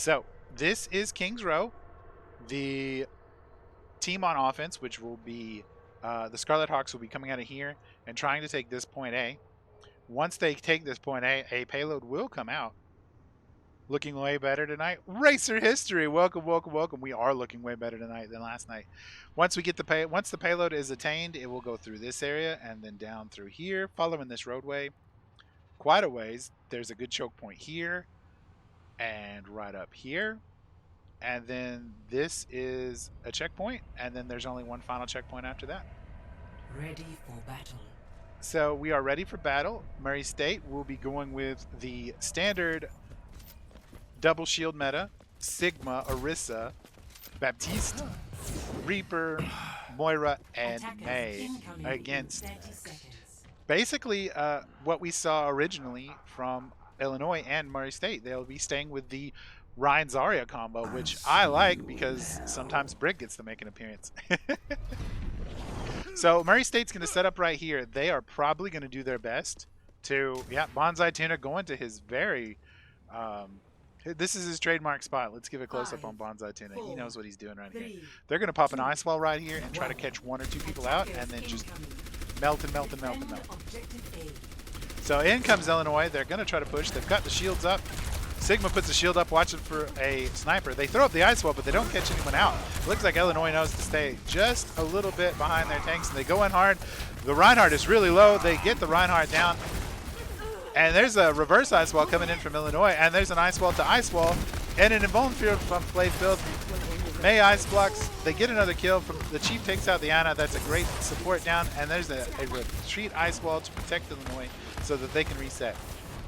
So this is Kings Row, the team on offense, which will be the Scarlet Hawks will be coming out of here and trying to take this point A. Once they take this point A payload will come out. Looking way better tonight. Racer history. Welcome, welcome, welcome. We are looking way better tonight than last night. Once we get once the payload is attained, it will go through this area and then down through here, following this roadway quite a ways. There's a good choke point here and right up here. And then this is a checkpoint, and then there's only one final checkpoint after that. Ready for battle. So we are ready for battle. Murray State will be going with the standard double shield meta: Sigma, Orisa, Baptiste, Reaper, Moira, and May against basically what we saw originally from Illinois and Murray State. They'll be staying with the Ryan Zarya combo, which I like because sometimes Brick gets to make an appearance. So Murray State's going to set up right here. They are probably going to do their best to, Bonsai Tuna going to his very, this is his trademark spot. Let's give a close-up on Bonsai Tuna. He knows what he's doing right here. They're going to pop an ice wall right here and try to catch one or two people out and then just melt and melt and melt and melt. So in comes Illinois. They're going to try to push. They've got the shields up. Sigma puts the shield up, watching for a sniper. They throw up the ice wall, but they don't catch anyone out. It looks like Illinois knows to stay just a little bit behind their tanks, and they go in hard. The Reinhardt is really low. They get the Reinhardt down. And there's a reverse ice wall coming in from Illinois, and there's an ice wall to ice wall, and an invulnerable from Playfield. May ice blocks. They get another kill. From the Chief takes out the Ana. That's a great support down, and there's a retreat ice wall to protect Illinois so that they can reset.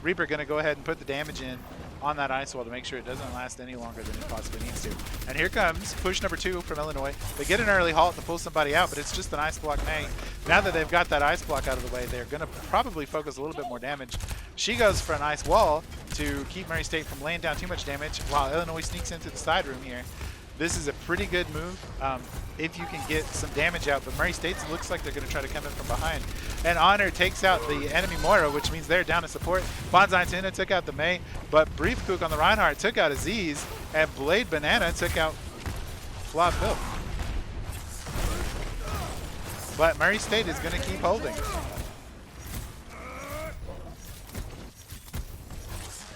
Reaper going to go ahead and put the damage in on that ice wall to make sure it doesn't last any longer than it possibly needs to. And here comes push number 2 from Illinois. They get an early halt to pull somebody out, but it's just an ice block May. Now that they've got that ice block out of the way, they're going to probably focus a little bit more damage. She goes for an ice wall to keep Murray State from laying down too much damage while Illinois sneaks into the side room here. This is a pretty good move if you can get some damage out, but Murray State looks like they're going to try to come in from behind. And Honor takes out the enemy Moira, which means they're down to support. Bonsai Tuna took out the May, but Brief Cook on the Reinhardt took out Aziz, and Blade Banana took out Flop Phil. But Murray State is going to keep holding.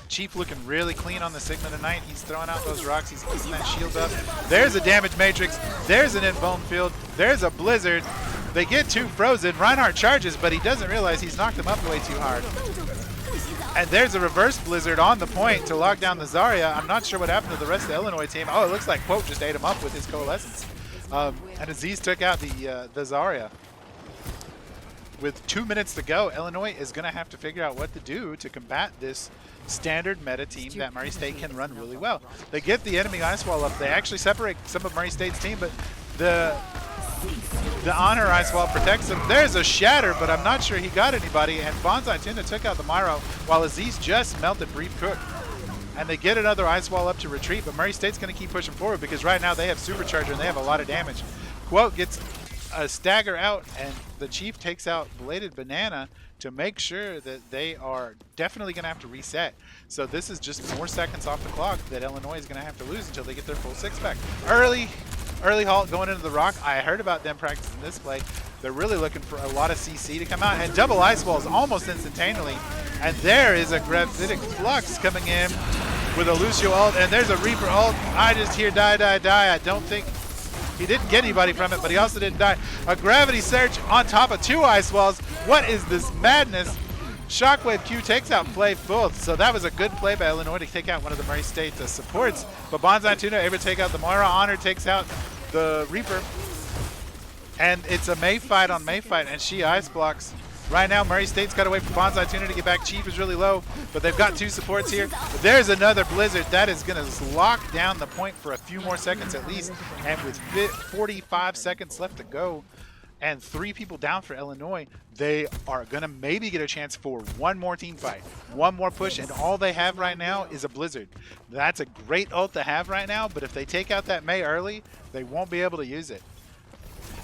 Chief looking really clean on the Sigma tonight. He's throwing out those rocks. He's keeping that shield up. There's a damage matrix. There's an invuln field. There's a blizzard. They get 2 frozen. Reinhardt charges, but he doesn't realize he's knocked him up way too hard. And there's a reverse blizzard on the point to lock down the Zarya. I'm not sure what happened to the rest of the Illinois team. Oh, it looks like Quote just ate him up with his coalescence. And Aziz took out the Zarya. With 2 minutes to go, Illinois is going to have to figure out what to do to combat this standard meta team that Murray State can run really well. They get the enemy ice wall up. They actually separate some of Murray State's team, but the Honor ice wall protects them. There's a shatter, but I'm not sure he got anybody, and Bonsai Tuna took out the Myro while Aziz just melted Brief Cook. And they get another ice wall up to retreat, but Murray State's going to keep pushing forward because right now they have Supercharger and they have a lot of damage. Quote gets a stagger out, and the Chief takes out Bladed Banana to make sure that they are definitely going to have to reset. So this is just more seconds off the clock that Illinois is going to have to lose until they get their full 6-pack. Early halt going into the rock. I heard about them practicing this play. They're really looking for a lot of CC to come out, and double ice walls almost instantaneously. And there is a Gravitic Flux coming in with a Lucio ult, and there's a Reaper ult. I just hear die, die, die. I don't think he didn't get anybody from it, but he also didn't die. A Gravity Surge on top of 2 ice walls. What is this madness? Shockwave Q takes out Play both, so that was a good play by Illinois to take out one of the Murray State supports. But Bonsai Tuna able to take out the Moira. Honor takes out the Reaper. And it's a May fight on May fight, and she ice blocks. Right now, Murray State's got to wait for Bonsai Tuna to get back. Chief is really low, but they've got 2 supports here. But there's another Blizzard. That is going to lock down the point for a few more seconds at least. And with 45 seconds left to go and 3 people down for Illinois, they are going to maybe get a chance for one more team fight, one more push, and all they have right now is a Blizzard. That's a great ult to have right now, but if they take out that May early, they won't be able to use it.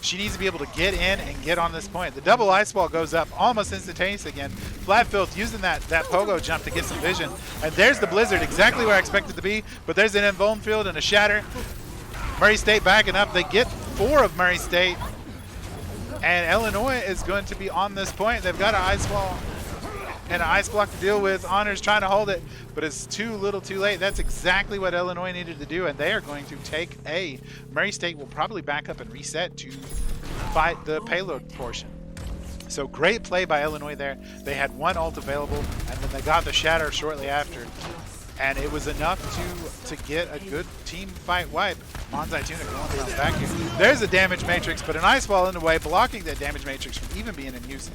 She needs to be able to get in and get on this point. The double ice wall goes up almost instantaneous again. Flatfilth using that pogo jump to get some vision. And there's the blizzard, exactly where I expected to be. But there's an invuln field and a shatter. Murray State backing up. They get 4 of Murray State. And Illinois is going to be on this point. They've got an ice wall and an ice block to deal with. Honor's trying to hold it, but it's too little too late. That's exactly what Illinois needed to do, and they are going to take A. Murray State will probably back up and reset to fight the payload portion. So great play by Illinois there. They had 1 ult available, and then they got the shatter shortly after. And it was enough to get a good team fight wipe. Bonsai Tuna going around back here. There's a damage matrix, but an ice wall in the way, blocking that damage matrix from even being in use.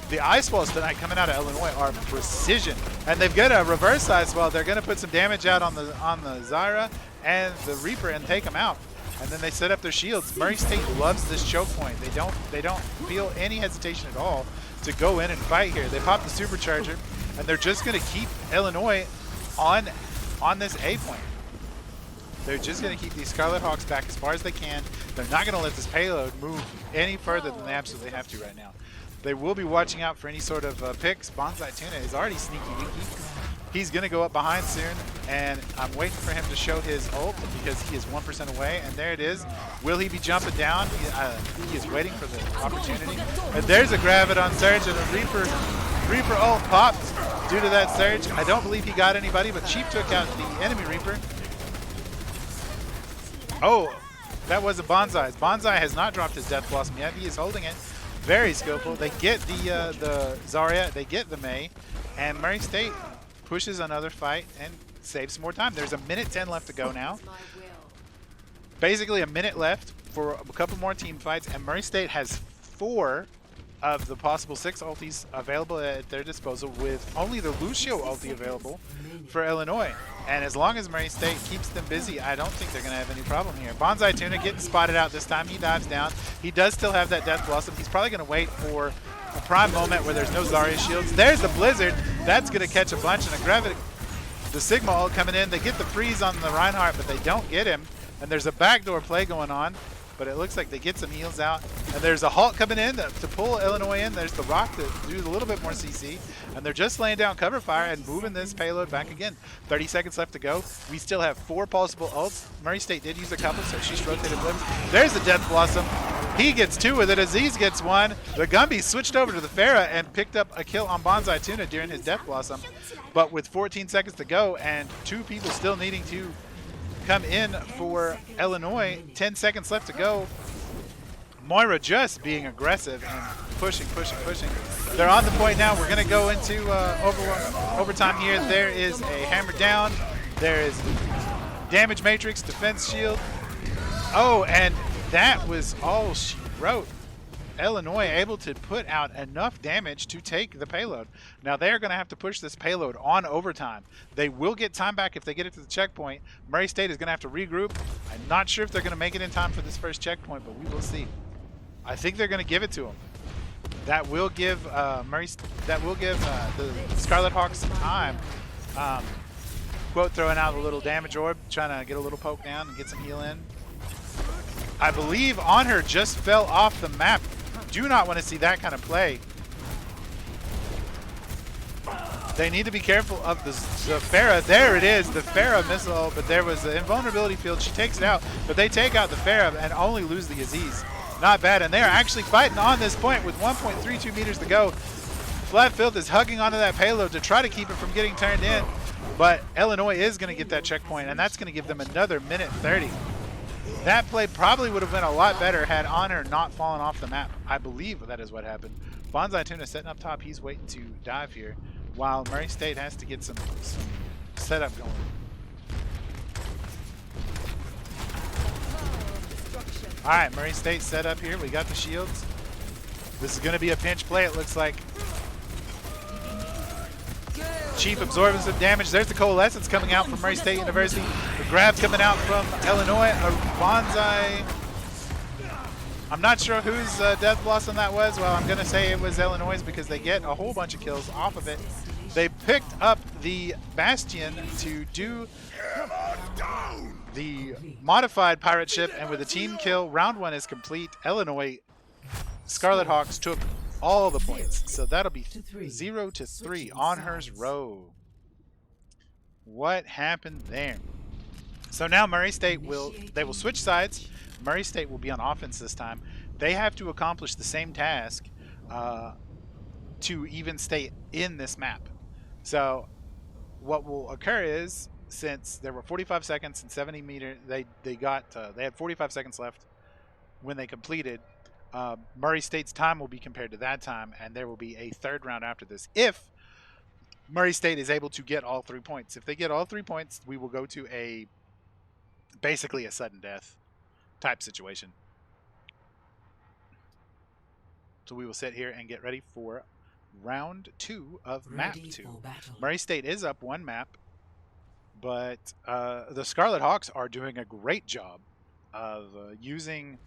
The ice walls tonight coming out of Illinois are precision, and they've got a reverse ice wall. They're going to put some damage out on the Zyra and the Reaper and take them out. And then they set up their shields. Murray State loves this choke point. They don't feel any hesitation at all to go in and fight here. They pop the supercharger, and they're just going to keep Illinois on this A point. They're just going to keep these Scarlet Hawks back as far as they can. They're not going to let this payload move any further than they absolutely have to right now. They will be watching out for any sort of picks. Bonsai Tuna is already sneaky winky. He's going to go up behind soon, and I'm waiting for him to show his ult because he is 1% away, and there it is. Will he be jumping down? He is waiting for the opportunity. And there's a Graviton Surge, and a Reaper ult popped due to that Surge. I don't believe he got anybody, but Chief took out the enemy Reaper. Oh, that was a Bonsai. Bonsai has not dropped his Death Blossom yet. He is holding it. Very skillful. They get the Zarya, they get the Mei, and Murray State pushes another fight and saves some more time. There's a minute 10 left to go now. Basically a minute left for a couple more team fights, and Murray State has 4 of the possible 6 ultis available at their disposal, with only the Lucio ulti available for Illinois. And as long as Murray State keeps them busy, I don't think they're going to have any problem here. Bonsai Tuna getting spotted out this time. He dives down. He does still have that Death Blossom. He's probably going to wait for a prime moment where there's no Zarya shields. There's the Blizzard. That's going to catch a bunch, and a Gravity. The Sigma ult coming in. They get the freeze on the Reinhardt, but they don't get him. And there's a backdoor play going on, but it looks like they get some heals out. And there's a Halt coming in to pull Illinois in. There's the Rock to do a little bit more CC. And they're just laying down cover fire and moving this payload back again. 30 seconds left to go. We still have 4 possible ults. Murray State did use a couple, so she's rotated limbs. There's the Death Blossom. He gets 2 with it. Aziz gets 1. The Gumby switched over to the Pharah and picked up a kill on Bonsai Tuna during his Death Blossom. But with 14 seconds to go and 2 people still needing to come in for Illinois, 10 seconds left to go. Moira just being aggressive and pushing. They're on the point now. We're going to go into overtime here. There is a hammer down. There is damage matrix, defense shield. Oh, and that was all she wrote. Illinois able to put out enough damage to take the payload. Now they're going to have to push this payload on overtime. They will get time back if they get it to the checkpoint. Murray State is going to have to regroup. I'm not sure if they're going to make it in time for this first checkpoint, but we will see. I think they're going to give it to them. That will give the Scarlet Hawks some time. Quote throwing out a little damage orb, trying to get a little poke down and get some heal in. I believe On Her just fell off the map. Do not want to see that kind of play. They need to be careful of the Pharah. There it is, the Pharah missile, but there was the invulnerability field. She takes it out, but they take out the Pharah and only lose the Aziz. Not bad, and they're actually fighting on this point with 1.32 meters to go. Flatfilth is hugging onto that payload to try to keep it from getting turned in, but Illinois is going to get that checkpoint, and that's going to give them another minute 30. That play probably would have been a lot better had Honor not fallen off the map. I believe that is what happened. Bonsai Tuna setting up top. He's waiting to dive here, while Murray State has to get some setup going. All right, Murray State set up here. We got the shields. This is going to be a pinch play, it looks like. Chief absorbing some damage. There's the Coalescence coming out from Murray State University. The grab coming out from Illinois. A Bonsai. I'm not sure whose Death Blossom that was. Well, I'm going to say it was Illinois' because they get a whole bunch of kills off of it. They picked up the Bastion to do the modified pirate ship, and with a team kill, round 1 is complete. Illinois Scarlet Hawks took all the points, so that'll be 0-3 on Hers Row. What happened there? So now Murray State will switch sides. Murray State will be on offense this time. They have to accomplish the same task to even stay in this map. So what will occur is, since there were 45 seconds and 70 meters, they had 45 seconds left when they completed. Murray State's time will be compared to that time, and there will be a third round after this if Murray State is able to get all 3 points. If they get all 3 points, we will go to basically a sudden death type situation. So we will sit here and get ready for round 2 of map 2. Murray State is up 1 map, but the Scarlet Hawks are doing a great job of using,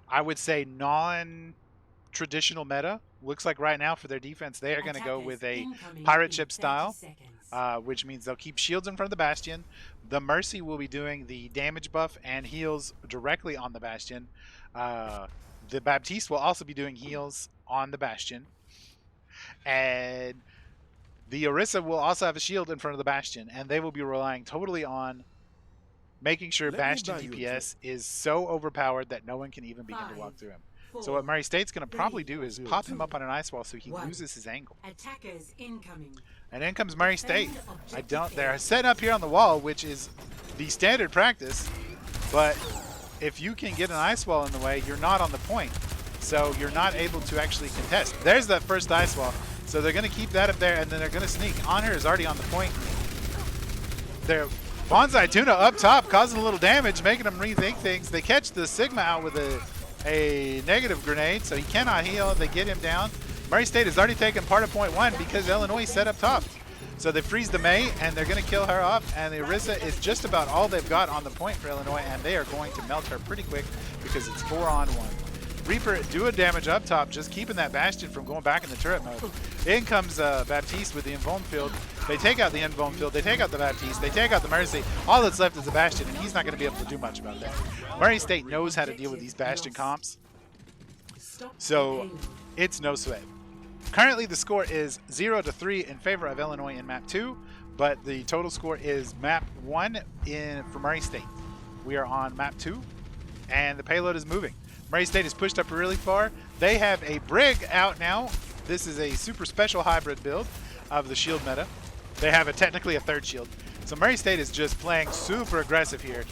I would say, non-traditional meta. Looks like right now for their defense, they are going to go with a pirate ship style, which means they'll keep shields in front of the Bastion. The Mercy will be doing the damage buff and heals directly on the Bastion. The Baptiste will also be doing heals on the Bastion. And the Orisa will also have a shield in front of the Bastion, and they will be relying totally on making sure Bastion DPS is so overpowered that no one can even begin to walk through him. So what Murray State's going to probably do is pop him up on an ice wall so he loses his angle. Attackers incoming. And in comes Murray State. They're setting up here on the wall, which is the standard practice, but if you can get an ice wall in the way, you're not on the point. So you're not able to actually contest. There's that first ice wall. So they're going to keep that up there, and then they're going to sneak. Honor is already on the point. They're Bonsai Tuna up top, causing a little damage, making them rethink things. They catch the Sigma out with a negative grenade, so he cannot heal. They get him down. Murray State has already taken part of point 1 because Illinois set up top. So they freeze the May, and they're going to kill her off, and the Orisa is just about all they've got on the point for Illinois, and they are going to melt her pretty quick because it's 4-on-1. Reaper doing damage up top, just keeping that Bastion from going back in the turret mode. In comes Baptiste with the Invuln field. They take out the Invuln field, they take out the Baptiste, they take out the Mercy. All that's left is the Bastion, and he's not going to be able to do much about that. Murray State knows how to deal with these Bastion comps, so it's no sweat. Currently the score is 0-3 in favor of Illinois in map 2, but the total score is map 1 for Murray State. We are on map 2, and the payload is moving. Murray State is pushed up really far. They have a Brig out now. This is a super special hybrid build of the shield meta. They have technically a third shield. So Murray State is just playing super aggressive here.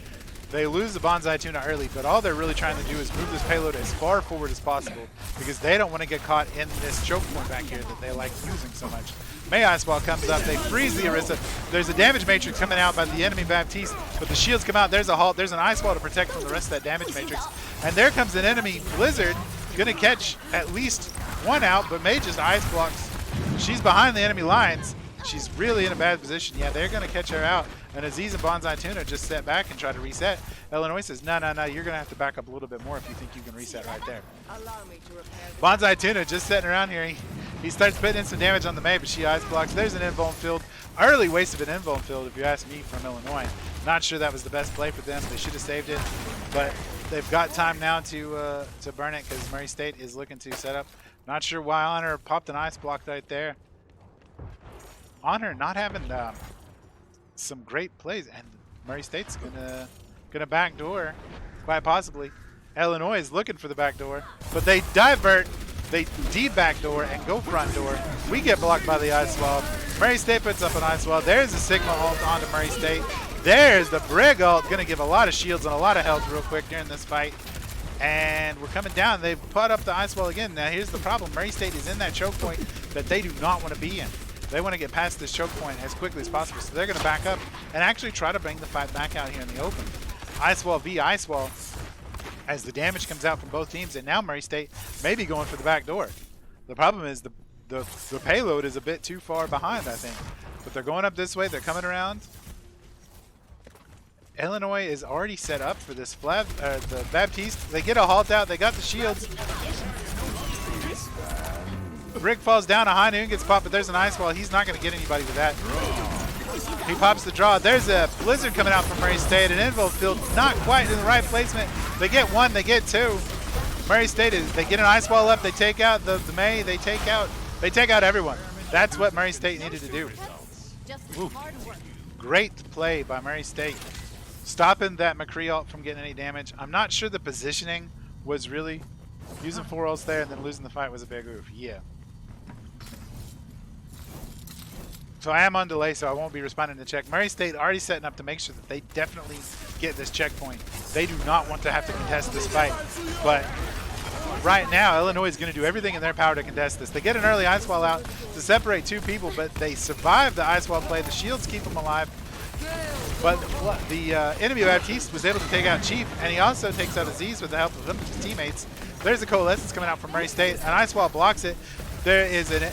They lose the Bonsai Tuna early, but all they're really trying to do is move this payload as far forward as possible because they don't want to get caught in this choke point back here that they like using so much. May Ice Ball comes up. They freeze the Orisa. There's a damage matrix coming out by the enemy Baptiste, but the shields come out. There's a halt. There's an Ice Wall to protect from the rest of that damage matrix. And there comes an enemy Blizzard, going to catch at least one out, but May just ice blocks. She's behind the enemy lines. She's really in a bad position. Yeah, they're going to catch her out. And Aziz and Bonsai Tuna just set back and try to reset. Illinois says, no, you're going to have to back up a little bit more if you think you can reset right there. Bonsai Tuna just sitting around here. He starts putting in some damage on the May, but she ice blocks. There's an Invuln field. Early waste of an Invuln field, if you ask me, from Illinois. Not sure that was the best play for them. They should have saved it. But they've got time now to burn it because Murray State is looking to set up. Not sure why Honor popped an ice block right there. Honor not having some great plays, and Murray State's gonna backdoor, quite possibly. Illinois is looking for the backdoor, but they divert, they de-backdoor and go front door. We get blocked by the ice wall. Murray State puts up an ice wall. There's a Sigma ult onto Murray State. There's the Brig ult, gonna give a lot of shields and a lot of health real quick during this fight. And we're coming down. They've put up the ice wall again. Now here's the problem. Murray State is in that choke point that they do not want to be in. They want to get past this choke point as quickly as possible, so they're going to back up and actually try to bring the fight back out here in the open. Ice wall v ice wall as the damage comes out from both teams, and now Murray State may be going for the back door. The problem is the payload is a bit too far behind, I think. But they're going up this way. They're coming around. Illinois is already set up for this the Baptiste. They get a halt out. They got the shields. Rick falls down, a high noon gets popped, but there's an ice wall. He's not going to get anybody with that. He pops the draw. There's a Blizzard coming out from Murray State. An Invo field not quite in the right placement. They get one, they get two. Murray State they get an ice wall up. They take out the May. They take out everyone. That's what Murray State needed to do. Ooh. Great play by Murray State, stopping that McCree ult from getting any damage. I'm not sure the positioning was really using 4 ults there and then losing the fight was a big oof. Yeah. So I am on delay, so I won't be responding to check. Murray State already setting up to make sure that they definitely get this checkpoint. They do not want to have to contest this fight. But right now, Illinois is going to do everything in their power to contest this. They get an early ice wall out to separate 2 people, but they survive the ice wall play. The shields keep them alive. But the enemy Baptiste was able to take out Chief, and he also takes out Aziz with the help of his teammates. There's a Coalescence coming out from Murray State. An ice wall blocks it. There is a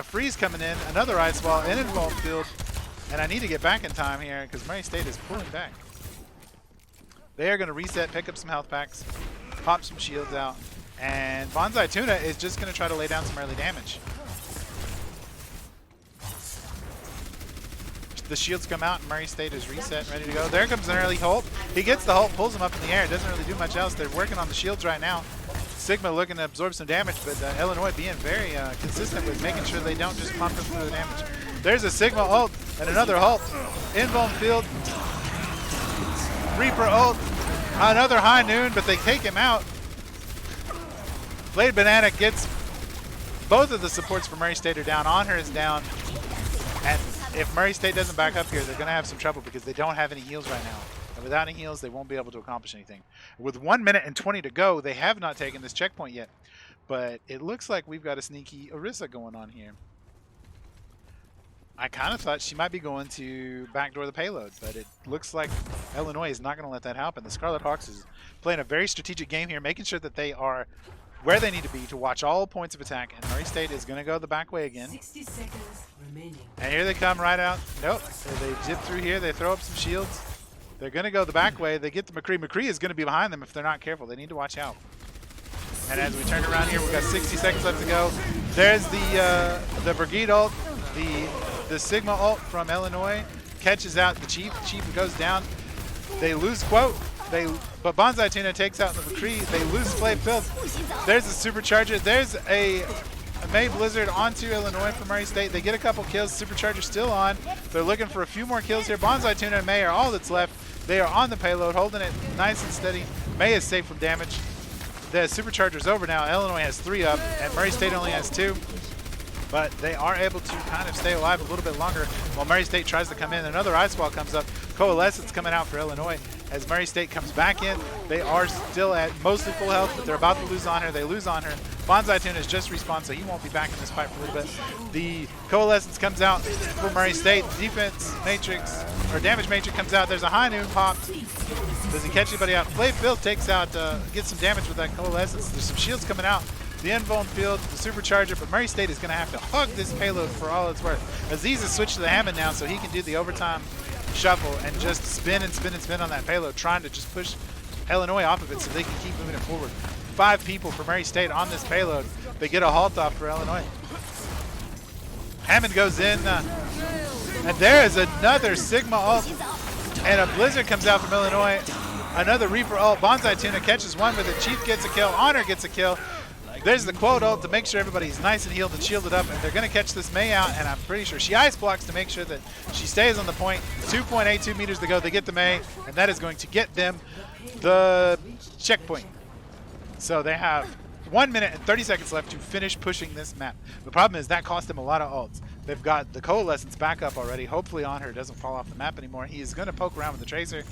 freeze coming in, another ice wall, an involved field, and I need to get back in time here because Murray State is pulling back. They are going to reset, pick up some health packs, pop some shields out, and Bonsai Tuna is just going to try to lay down some early damage. The shields come out and Murray State is reset and ready to go. There comes an early Hulk. He gets the Hulk, pulls him up in the air. Doesn't really do much else. They're working on the shields right now. Sigma looking to absorb some damage, but Illinois being very consistent with making sure they don't just pump them through the damage. There's a Sigma ult and another Hulk. Invuln field. Reaper ult. Another High Noon, but they take him out. Blade Banana gets both of the supports for Murray State are down. Honor is down. And if Murray State doesn't back up here, they're going to have some trouble because they don't have any heals right now. And without any heals, they won't be able to accomplish anything. With 1 minute and 20 to go, they have not taken this checkpoint yet. But it looks like we've got a sneaky Orisa going on here. I kind of thought she might be going to backdoor the payload, but it looks like Illinois is not going to let that happen. The Scarlet Hawks is playing a very strategic game here, making sure that they are where they need to be to watch all points of attack. And Murray State is going to go the back way again. 60 seconds remaining. And here they come right out. Nope. So they zip through here. They throw up some shields. They're going to go the back way. They get the McCree. McCree is going to be behind them if they're not careful. They need to watch out. And as we turn around here, we've got 60 seconds left to go. There's the Brigade ult. The Sigma ult from Illinois catches out the Chief. The Chief goes down. They lose Quote. But Bonsai Tuna takes out the McCree. They lose Flame Field. There's a Supercharger. There's a May Blizzard onto Illinois from Murray State. They get a couple kills. Supercharger still on. They're looking for a few more kills here. Bonsai Tuna and May are all that's left. They are on the payload, holding it nice and steady. May is safe from damage. The Supercharger's over now. Illinois has 3 up, and Murray State only has 2. But they are able to kind of stay alive a little bit longer while Murray State tries to come in. Another ice wall comes up. Coalescence coming out for Illinois. As Murray State comes back in, they are still at mostly full health, but they're about to lose Honor. They lose Honor. Bonsai Tuna has just respawned, so he won't be back in this fight for a little bit. The Coalescence comes out for Murray State. Defense Matrix, or Damage Matrix comes out. There's a High Noon popped. Does he catch anybody out? Flame Field takes out, gets some damage with that Coalescence. There's some shields coming out. The Invuln field, the Supercharger, but Murray State is going to have to hug this payload for all it's worth. Aziz has switched to the Hammond now, so he can do the overtime shuffle and just spin and spin and spin on that payload, trying to just push Illinois off of it so they can keep moving it forward. 5 people for Murray State on this payload. They get a halt off for Illinois. Hammond goes in, and there is another Sigma ult, and a Blizzard comes out from Illinois. Another Reaper ult. Bonsai Tuna catches one, but the Chief gets a kill. Honor gets a kill. There's the Quote ult to make sure everybody's nice and healed and shielded up, and they're going to catch this May out, and I'm pretty sure she ice blocks to make sure that she stays on the point. 2.82 meters to go. They get the May, and that is going to get them the checkpoint. So they have 1 minute and 30 seconds left to finish pushing this map. The problem is that cost them a lot of ults. They've got the Coalescence back up already. Hopefully Honor doesn't fall off the map anymore. He is going to poke around with the Tracer.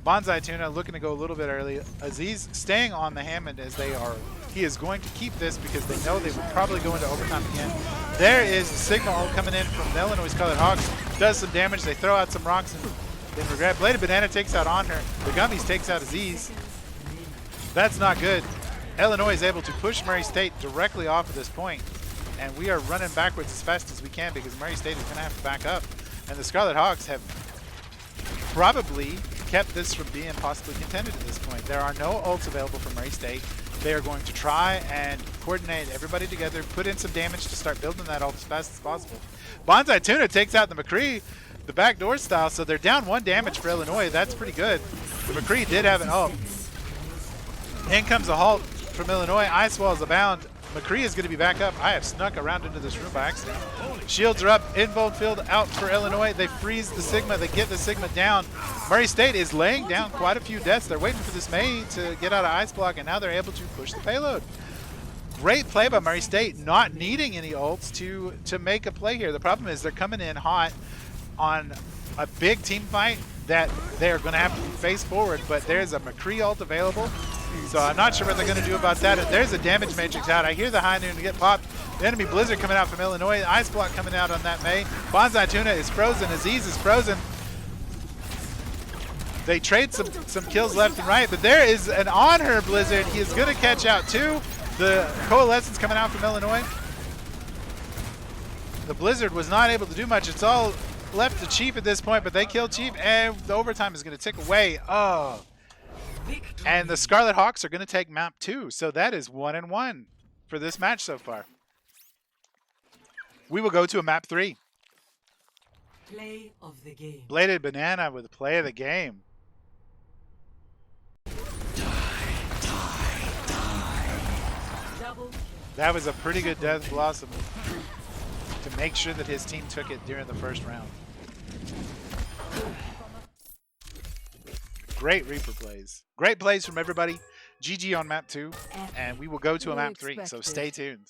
Bonsai Tuna looking to go a little bit early. Aziz staying on the Hammond as they are. He is going to keep this because they know they will probably go into overtime again. There is the Sigma ult coming in from the Illinois Scarlet Hawks. Does some damage. They throw out some rocks and then regret. Bladed Banana takes out Honor. The Gummies takes out Aziz. That's not good. Illinois is able to push Murray State directly off of this point, and we are running backwards as fast as we can because Murray State is going to have to back up. And the Scarlet Hawks have probably kept this from being possibly contended at this point. There are no ults available for Murray State. They are going to try and coordinate everybody together, put in some damage to start building that ult as fast as possible. Bonsai Tuna takes out the McCree, the backdoor style, so they're down 1 damage for Illinois. That's pretty good. The McCree did have an ult. In comes a halt from Illinois. Ice walls abound. McCree is going to be back up. I have snuck around into this room by accident. Shields are up. Invuln field out for Illinois. They freeze the Sigma. They get the Sigma down. Murray State is laying down quite a few deaths. They're waiting for this Mei to get out of ice block, and now they're able to push the payload. Great play by Murray State, not needing any ults to make a play here. The problem is they're coming in hot on a big team fight that they're going to have to face forward, but there's a McCree ult available. So I'm not sure what they're going to do about that. And there's a damage matrix out. I hear the high noon to get popped. The enemy Blizzard coming out from Illinois. Ice block coming out on that Mei. Bonsai Tuna is frozen. Aziz is frozen. They trade some kills left and right, but there is an on her Blizzard. He is going to catch out too. The Coalescence coming out from Illinois. The Blizzard was not able to do much. It's all left to Chief at this point, but they killed Chief, and the overtime is going to tick away. Oh. And the Scarlet Hawks are going to take map 2, so that is 1-1 for this match so far. We will go to a map 3. Play of the game. Bladed Banana with the play of the game. That was a pretty good Death Blossom to make sure that his team took it during the first round. Great Reaper plays. Great plays from everybody. GG on map 2, and we will go to a map 3, so stay tuned.